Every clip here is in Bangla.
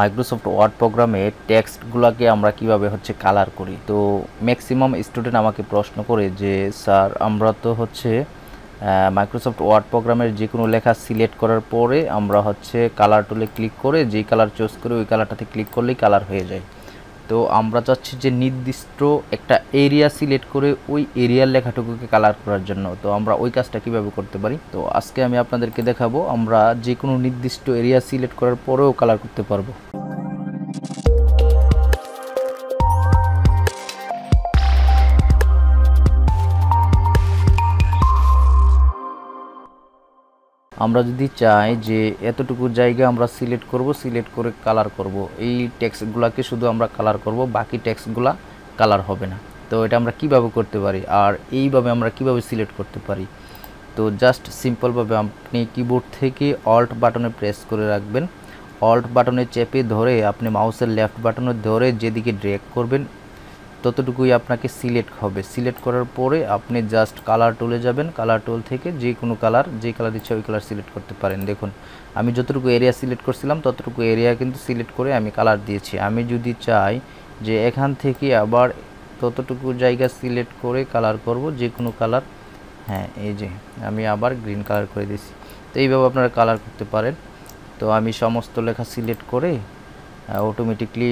মাইক্রোসফট ওয়ার্ড প্রোগ্রামে টেক্সটগুলোকে আমরা কিভাবে কালার করি। তো ম্যাক্সিমাম স্টুডেন্ট আমাকে প্রশ্ন করে যে স্যার আমরা তো মাইক্রোসফট ওয়ার্ড প্রোগ্রামের যে কোনো লেখা সিলেক্ট করার পরে আমরা কালার টুলে ক্লিক করে যেই কালার চুজ করে ওই কালারটাতে ক্লিক করলেই কালার হয়ে যায়। তো আমরা চাচ্ছি যে নির্দিষ্ট একটা এরিয়া সিলেক্ট করে ওই এরিয়ার লেখাটুকুকে কালার করার জন্য। তো আমরা ওই কাজটা কিভাবে করতে পারি, তো আজকে আমি আপনাদেরকে দেখাবো আমরা যে কোনো নির্দিষ্ট এরিয়া সিলেক্ট করার পরেও কালার করতে পারবো। আমরা যদি চাই যে এতটুকু জায়গা আমরা সিলেক্ট করব, সিলেক্ট করে কালার করব, এই টেক্সটগুলোকে শুধু আমরা কালার করব, বাকি টেক্সটগুলো কালার হবে না। তো এটা আমরা কিভাবে করতে পারি আর এইভাবে আমরা কিভাবে সিলেক্ট করতে পারি, তো জাস্ট সিম্পলভাবে আপনি কিবোর্ড থেকে অল্ট বাটনে প্রেস করে রাখবেন। অল্ট বাটনে চেপে ধরে আপনি মাউসের লেফট বাটনে ধরে যেদিকে ড্র্যাগ করবেন ততটুকুই আপনাকে সিলেক্ট হবে। সিলেক্ট করার পরে আপনি জাস্ট কালার টুলে যাবেন, কালার টুল থেকে যে কোনো কালার, যে কালার ইচ্ছা ওই কালার সিলেক্ট করতে পারেন। দেখুন আমি যতটুকু এরিয়া সিলেক্ট করছিলাম ততটুকু এরিয়া কিন্তু সিলেক্ট করে আমি কালার দিয়েছি। আমি যদি চাই যে এখান থেকে আবার ততটুকু জায়গা সিলেক্ট করে কালার করব, যে কোনো কালার, হ্যাঁ এই যে আমি আবার গ্রিন কালার করে দিয়েছি। তো এইভাবে আপনারা কালার করতে পারেন। তো আমি সমস্ত লেখা সিলেক্ট করে অটোমেটিকলি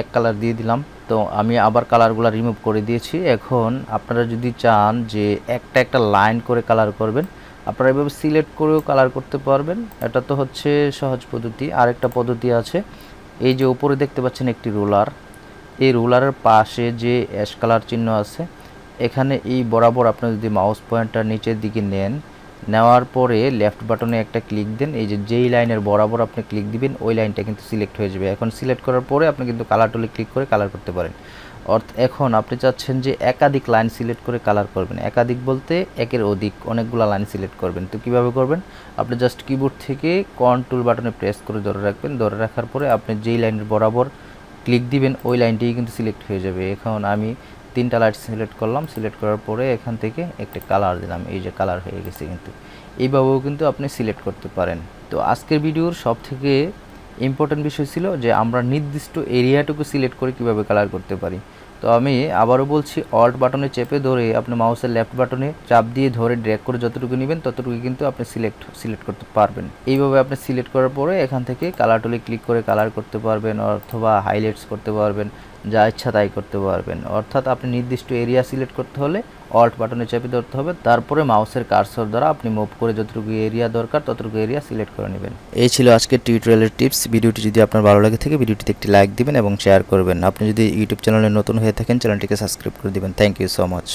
এক কালার দিয়ে দিলাম। তো আমি আবার কালারগুলো রিমুভ করে দিয়েছি। এখন আপনারা যদি চান যে একটা একটা লাইন করে কালার করবেন, আপনারা এভাবে সিলেক্ট করেও কালার করতে পারবেন। এটা তো সহজ পদ্ধতি। আরেকটা পদ্ধতি আছে, এই যে উপরে দেখতে পাচ্ছেন একটি রুলার, এই রুলারের পাশে যে অ্যাশ কালার চিহ্ন আছে, এখানে এই বরাবর আপনি যদি মাউস পয়েন্টার নিচের দিকে নেওয়ার পরে লেফট বাটনে একটা ক্লিক দেন, এই যে যেই লাইনের বরাবর আপনি ক্লিক দিবেন ওই লাইনটা কিন্তু সিলেক্ট হয়ে যাবে। এখন সিলেক্ট করার পরে আপনি কিন্তু কালার টুলে ক্লিক করে কালার করতে পারেন। এখন আপনি চাচ্ছেন যে একাধিক লাইন সিলেক্ট করে কালার করবেন, একাধিক বলতে একের অধিক অনেকগুলো লাইন সিলেক্ট করবেন। তো কীভাবে করবেন, আপনি জাস্ট কিবোর্ড থেকে কন্ট্রোল বাটনে প্রেস করে ধরে রাখবেন। ধরে রাখার পরে আপনি যেই লাইনের বরাবর ক্লিক দিবেন ওই লাইনটি কিন্তু সিলেক্ট হয়ে যাবে। এখন আমি 3টা লাইন সিলেক্ট করলাম, সিলেক্ট করার পরে এখান থেকে একটা কালার দিলাম, এই যে কালার হয়ে গেছে। কিন্তু এইভাবেও কিন্তু আপনি সিলেক্ট করতে পারেন। তো আজকের ভিডিওর সবথেকে ইম্পর্টেন্ট বিষয় ছিল যে আমরা নির্দিষ্ট এরিয়াটুকু সিলেক্ট করে কিভাবে কালার করতে পারি। তো আমি আবারও বলছি, অল্ট বাটনে চেপে ধরে আপনি মাউসের লেফট বাটনে চাপ দিয়ে ধরে ড্র্যাগ করে যতটুকু নেবেন ততটুকু কিন্তু আপনি সিলেক্ট করতে পারবেন। এইভাবে আপনি সিলেক্ট করার পরে এখান থেকে কালার টুলে ক্লিক করে কালার করতে পারবেন, অথবা হাইলাইটস করতে পারবেন, যা ইচ্ছা তাই করতে পারবেন। অর্থাৎ আপনি নির্দিষ্ট এরিয়া সিলেক্ট করতে হলে অল্ট বাটনে চেপে ধরতে হবে, তারপরে মাউসের কার্সর দ্বারা আপনি মুভ করে যতটুকু এরিয়া দরকার ততটুকু এরিয়া সিলেক্ট করে নেবেন। এই ছিল আজকের টিউটোরিয়ালের টিপস। ভিডিওটি যদি আপনার ভালো লাগে থাকে ভিডিওটিতে একটি লাইক দিবেন এবং শেয়ার করবেন। আপনি যদি ইউটিউব চ্যানেলে নতুন হয়ে থাকেন চ্যানেলটিকে সাবস্ক্রাইব করে দিবেন। Thank you so much.